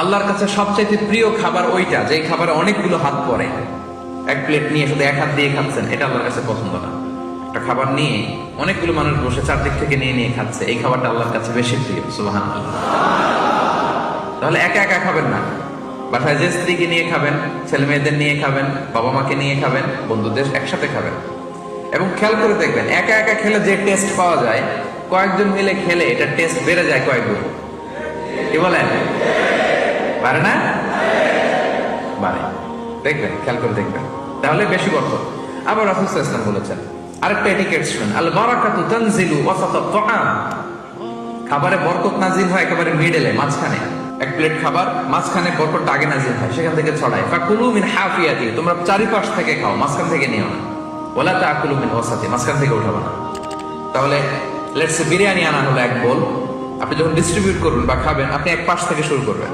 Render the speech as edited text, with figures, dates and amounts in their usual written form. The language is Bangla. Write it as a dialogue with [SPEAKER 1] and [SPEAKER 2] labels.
[SPEAKER 1] আল্লাহর কাছে সবচাইতে প্রিয় খাবার ওইটা যে খাবারে অনেকগুলো হাত পড়ে। এক প্লেট নিয়ে শুধু এক হাত দিয়ে খাচ্ছেন, এটা আল্লাহর কাছে পছন্দ না। একটা খাবার নিয়ে অনেকগুলো মানুষ বসে চারদিক থেকে নিয়ে নিয়ে খাচ্ছে, এই খাবারটা আল্লাহর কাছে বেশি প্রিয়। সুবহানাল্লাহ। তাহলে একা একা খাবেন না, বাসায় যে স্ত্রীকে নিয়ে খাবেন, ছেলে মেয়েদের নিয়ে খাবেন, বাবা মাকে নিয়ে খাবেন, বন্ধুদের একসাথে খাবেন। এবং খেয়াল করে দেখবেন, একা একা খেলে যে টেস্ট পাওয়া যায়, কয়েকজন মিলে খেলে এটা টেস্ট বেড়ে যায় কয়েকগুণ। কি বলেন? পারে না? পারে। দেখবেন, খেয়াল করে দেখবেন, তাহলে বেশি বরকত। আবার রাসূল সাল্লাল্লাহু আলাইহি ওয়াসাল্লাম বলেছেন আরেকটা এটিকেট শুনুন, আল বারাকাতু তানজিলু ওয়াসাতাত তাআম। খাবারে বরকত নাজিল হয় একেবারে মিডলে, মাঝখানে। এক প্লেট খাবার মাঝখানে বরকতটা আগে নাজিল হয়, সেখান থেকে ছড়ায়। ফাকুলু মিন হাফিয়াতি, তোমরা চারিপাশ থেকে খাও, মাঝখান থেকে নিও না। ওয়ালা তাকুলু মিন ওয়াসাতি, মাঝখান থেকে উঠাবে না। তাহলে লেটস সে বিরিয়ানি আনা হলো এক বোল, আপনি যখন ডিস্ট্রিবিউট করবেন বা খাবেন, আপনি এক পাশ থেকে শুরু করবেন।